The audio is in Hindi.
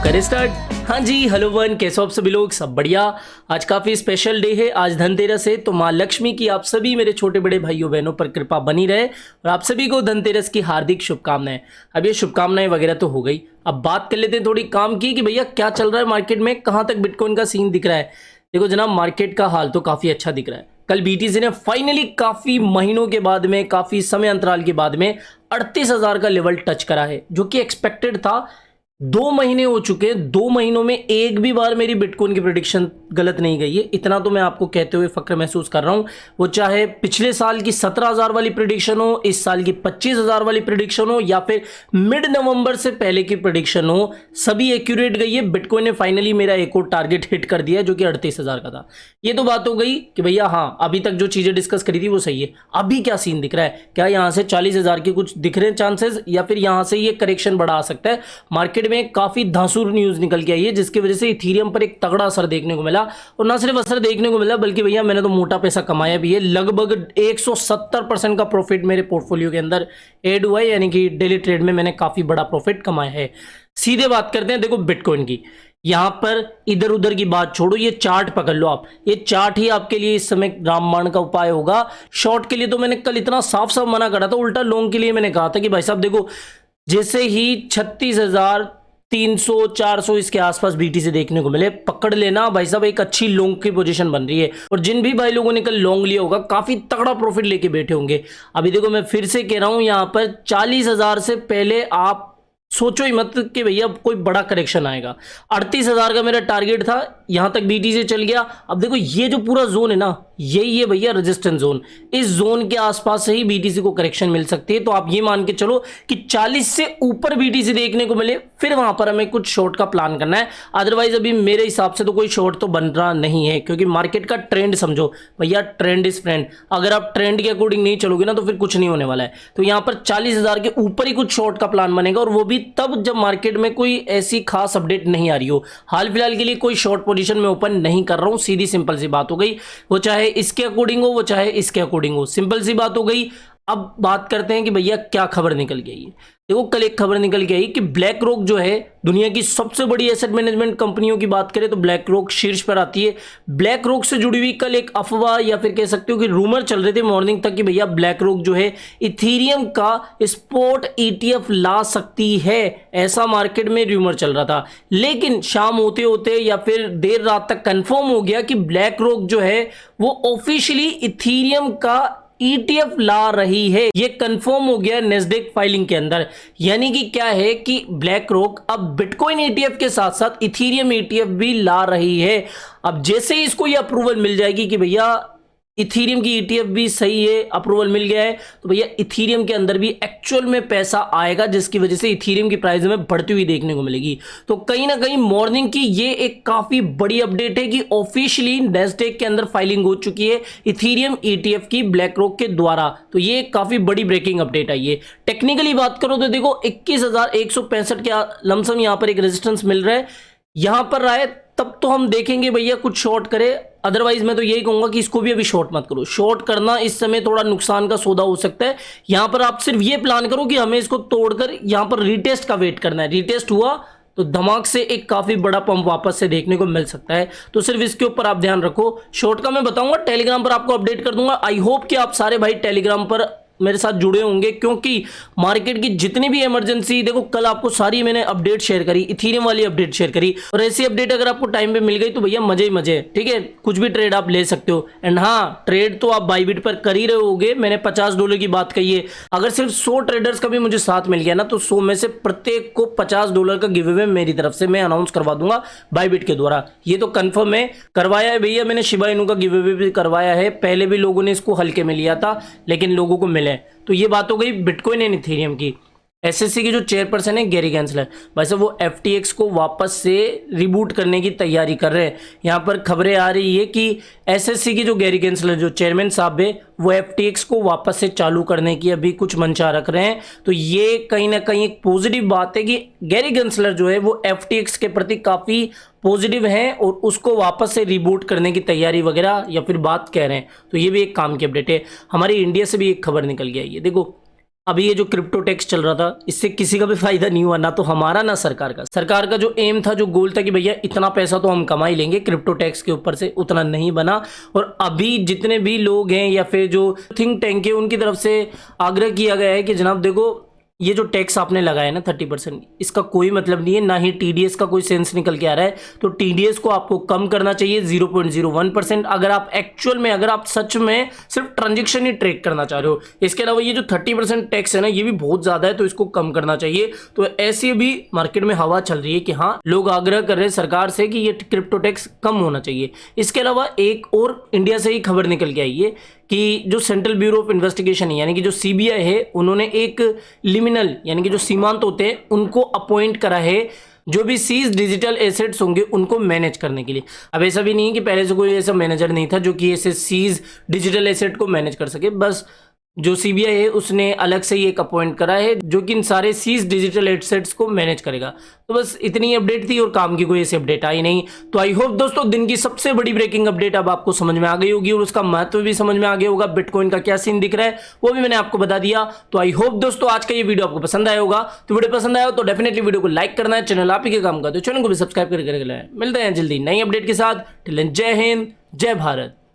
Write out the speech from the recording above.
करें स्टार्ट। हाँ जी, हेलो वन, कैसे हो आप सभी लोग? सब बढ़िया। आज काफ़ी स्पेशल डे है, आज धनतेरस है, तो माँ लक्ष्मी की आप सभी मेरे छोटे बड़े भाइयों बहनों पर कृपा बनी रहे और आप सभी को धनतेरस की हार्दिक शुभकामनाएं। अब ये शुभकामनाएं वगैरह तो हो गई, अब बात कर लेते हैं थोड़ी काम की कि भैया क्या चल रहा है मार्केट में, कहाँ तक बिटकॉइन का सीन दिख रहा है। देखो जनाब, मार्केट का हाल तो काफ़ी अच्छा दिख रहा है। कल बीटीसी ने फाइनली काफ़ी महीनों के बाद में, काफ़ी समय अंतराल के बाद में 38,000 का लेवल टच करा है, जो कि एक्सपेक्टेड था। 2 महीने हो चुके हैं, 2 महीनों में एक भी बार मेरी बिटकॉइन की प्रेडिक्शन गलत नहीं गई है। इतना तो मैं आपको कहते हुए फक्र महसूस कर रहा हूं। वो चाहे पिछले साल की 17,000 वाली प्रेडिक्शन हो, इस साल की 25,000 वाली प्रेडिक्शन हो, या फिर मिड नवंबर से पहले की प्रेडिक्शन हो, सभी एक्यूरेट गई है। बिटकॉइन ने फाइनली मेरा एक और टारगेट हिट कर दिया, जो कि 38,000 का था। ये तो बात हो गई कि भैया हाँ, अभी तक जो चीजें डिस्कस करी थी वो सही है। अभी क्या सीन दिख रहा है? क्या यहां से 40,000 के कुछ दिख रहे हैं चांसेस, या फिर यहां से ये करेक्शन बढ़ा सकता है? मार्केट में काफी धांसुर न्यूज निकल के आई है, जिसकी वजह से इथीरियम पर एक तगड़ा असर देखने को मिला। और ना सिर्फ असर देखने को मिला, बल्कि भैया मैंने तो मोटा पैसा कमाया भी है। लगभग 170% का प्रॉफिट मेरे पोर्टफोलियो के अंदर ऐड हुआ है, यानी कि डेली ट्रेड में मैंने काफी बड़ा प्रॉफिट कमाया है। सीधे बात करते हैं देखो बिटकॉइन की। यहां पर इधर उधर की बात छोड़ो, ये चार्ट पकड़ लो आप। ये चार्ट ही आपके लिए इस समय रामबाण का उपाय होगा। शॉर्ट के लिए तो मैंने कल इतना साफ साफ मना करा था, उल्टा लॉन्ग के लिए मैंने कहा था कि भाई साहब देखो, जैसे ही 36,300 400 इसके आसपास बीटीसी देखने को मिले, पकड़ लेना भाई साहब, एक अच्छी लॉन्ग की पोजीशन बन रही है। और जिन भी भाई लोगों ने कल लॉन्ग लिया होगा, काफी तगड़ा प्रॉफिट लेके बैठे होंगे। अभी देखो मैं फिर से कह रहा हूं, यहां पर 40,000 से पहले आप सोचो ही मत कि भैया कोई बड़ा करेक्शन आएगा। 38,000 का मेरा टारगेट था, यहां तक बीटीसी चल गया। अब देखो ये जो पूरा जोन है ना, यही है भैया रेजिस्टेंस जोन। इस जोन के आसपास से ही बीटीसी को करेक्शन मिल सकती है। तो आप ये मान के चलो कि 40 से ऊपर बीटीसी देखने को मिले, फिर वहां पर हमें कुछ शॉर्ट का प्लान करना है। अदरवाइज अभी मेरे हिसाब से तो कोई शॉर्ट तो बन रहा नहीं है, क्योंकि मार्केट का ट्रेंड समझो भैया, ट्रेंड इज फ्रेंड। अगर आप ट्रेंड के अकॉर्डिंग नहीं चलोगे ना, तो फिर कुछ नहीं होने वाला है। तो यहां पर 40,000 के ऊपर ही कुछ शॉर्ट का प्लान बनेगा, और वो भी तब जब मार्केट में कोई ऐसी खास अपडेट नहीं आ रही हो। हाल फिलहाल के लिए कोई शॉर्ट पोजीशन में ओपन नहीं कर रहा हूं, सीधी सिंपल सी बात हो गई। वो चाहे इसके अकॉर्डिंग हो, वो चाहे इसके अकॉर्डिंग हो, सिंपल सी बात हो गई। अब बात करते हैं कि भैया क्या खबर निकल गई है। देखो कल एक खबर निकल के आई कि ब्लैक रॉक जो है, दुनिया की सबसे बड़ी एसेट मैनेजमेंट कंपनियों की बात करें तो ब्लैक रॉक शीर्ष पर आती है। ब्लैक रॉक से जुड़ी हुई कल एक अफवाह, या फिर कह सकते हो कि रूमर चल रहे थे मॉर्निंग तक कि भैया ब्लैक रॉक जो है इथीरियम का स्पॉट ईटीएफ ला सकती है। ऐसा मार्केट में रूमर चल रहा था, लेकिन शाम होते होते या फिर देर रात तक कंफर्म हो गया कि ब्लैक रॉक जो है वो ऑफिशियली इथीरियम का ईटीएफ ला रही है। ये कंफर्म हो गया नेस्डेक फाइलिंग के अंदर। यानी कि क्या है कि ब्लैक रॉक अब बिटकॉइन ईटीएफ के साथ साथ इथीरियम ईटीएफ भी ला रही है। अब जैसे ही इसको ये अप्रूवल मिल जाएगी कि भैया इथीरियम की ईटीएफ भी सही है, अप्रूवल मिल गया है, तो भैया इथीरियम के अंदर भी एक्चुअल में पैसा आएगा, जिसकी वजह से इथीरियम की प्राइस में बढ़ती हुई देखने को मिलेगी। तो कहीं ना कहीं मॉर्निंग की ये एक काफी बड़ी अपडेट है कि ऑफिशियली नैस्डैक के अंदर फाइलिंग हो चुकी है इथीरियम ईटीएफ की ब्लैक रॉक के द्वारा। तो ये एक काफी बड़ी ब्रेकिंग अपडेट आई है। टेक्निकली बात करो तो देखो 21,165 के लमसम यहां पर एक रेजिस्टेंस मिल रहा है। यहां पर रहा है तब तो हम देखेंगे भैया कुछ शॉर्ट करे, अदरवाइज मैं तो यही कहूंगा कि इसको भी अभी शॉर्ट मत करो। शॉर्ट करना इस समय थोड़ा नुकसान का सौदा हो सकता है। यहां पर आप सिर्फ ये प्लान करो कि हमें इसको तोड़कर यहां पर रीटेस्ट का वेट करना है। रीटेस्ट हुआ तो धमाक से एक काफी बड़ा पंप वापस से देखने को मिल सकता है। तो सिर्फ इसके ऊपर आप ध्यान रखो। शॉर्ट का मैं बताऊंगा, टेलीग्राम पर आपको अपडेट कर दूंगा। आई होप कि आप सारे भाई टेलीग्राम पर मेरे साथ जुड़े होंगे, क्योंकि मार्केट की जितनी भी इमरजेंसी, देखो कल आपको सारी मैंने अपडेट शेयर करी, इथीरियम वाली अपडेट शेयर करी, और ऐसी अपडेट अगर आपको टाइम पे मिल गई तो भैया मजे ही मजे। ठीक है, कुछ भी ट्रेड आप ले सकते हो। एंड हाँ, ट्रेड तो आप बाईबिट पर कर ही रहे होगे। मैंने $50 की बात कही है। अगर सिर्फ 100 ट्रेडर्स का भी मुझे साथ मिल गया ना, तो 100 में से प्रत्येक को $50 का गिव अवे मेरी तरफ से मैं अनाउंस करवा दूंगा बाईबिट के द्वारा। ये तो कंफर्म है, करवाया है भैया मैंने। शिबा इनू का गिव अवे भी करवाया है, पहले भी लोगों ने इसको हल्के में लिया था, लेकिन लोगों को मिले। तो ये बात हो गई बिटकॉइन एंड इथेरियम की। एसएससी की जो चेयरपर्सन है गैरी गैंसलर, भाई साहब वो एफटीएक्स को वापस से रिबूट करने की तैयारी कर रहे हैं। यहाँ पर खबरें आ रही है कि एसएससी की जो गैरी गैंसलर जो चेयरमैन साहब है, वो एफटीएक्स को वापस से चालू करने की अभी कुछ मंशा रख रहे हैं। तो ये कहीं ना कहीं एक पॉजिटिव बात है कि गैरी गैंसलर जो है वो एफटीएक्स के प्रति काफ़ी पॉजिटिव हैं और उसको वापस से रिबूट करने की तैयारी वगैरह या फिर बात कह रहे हैं। तो ये भी एक काम की अपडेट है। हमारी इंडिया से भी एक खबर निकल गई है, देखो अभी ये जो क्रिप्टो टैक्स चल रहा था, इससे किसी का भी फायदा नहीं हुआ, ना तो हमारा ना सरकार का। सरकार का जो एम था, जो गोल था कि भैया इतना पैसा तो हम कमा ही लेंगे क्रिप्टो टैक्स के ऊपर से, उतना नहीं बना। और अभी जितने भी लोग हैं या फिर जो थिंक टैंक है, उनकी तरफ से आग्रह किया गया है कि जनाब देखो, ये जो टैक्स आपने लगाया ना 30%, इसका कोई मतलब नहीं है, ना ही टीडीएस का कोई सेंस निकल के आ रहा है। तो टीडीएस को आपको कम करना चाहिए 0.01%, अगर आप एक्चुअल में, अगर आप सच में सिर्फ ट्रांजेक्शन ही ट्रैक करना चाह रहे हो। इसके अलावा ये जो 30% टैक्स है ना, ये भी बहुत ज़्यादा है, तो इसको कम करना चाहिए। तो ऐसी भी मार्केट में हवा चल रही है कि हाँ, लोग आग्रह कर रहे हैं सरकार से कि ये क्रिप्टो टैक्स कम होना चाहिए। इसके अलावा एक और इंडिया से ही खबर निकल के आई है कि जो सेंट्रल ब्यूरो ऑफ इन्वेस्टिगेशन है, यानी कि जो सीबीआई है, उन्होंने एक लिमिनल, यानी कि जो सीमांत होते हैं, उनको अपॉइंट करा है जो भी सीज डिजिटल एसेट्स होंगे उनको मैनेज करने के लिए। अब ऐसा भी नहीं है कि पहले से कोई ऐसा मैनेजर नहीं था जो कि ऐसे सीज डिजिटल एसेट को मैनेज कर सके, बस जो सीबीआई है उसने अलग से ही एक अपॉइंट करा है जो कि इन सारे सीज डिजिटल एसेट्स को मैनेज करेगा। तो बस इतनी अपडेट थी और काम की कोई ऐसी अपडेट आई नहीं। तो आई होप दोस्तों, दिन की सबसे बड़ी ब्रेकिंग अपडेट अब आपको समझ में आ गई होगी और उसका महत्व भी समझ में आ गया होगा। बिटकॉइन का क्या सीन दिख रहा है वो भी मैंने आपको बता दिया। तो आई होप दोस्तों, आज का ये वीडियो आपको पसंद आया होगा। तो वीडियो पसंद आया हो तो डेफिनेटली वीडियो को लाइक करना है, चैनल आप ही के काम का, तो चैनल को भी सब्सक्राइब करके मिलते हैं जल्दी नई अपडेट के साथ। टिल देन जय हिंद, जय भारत।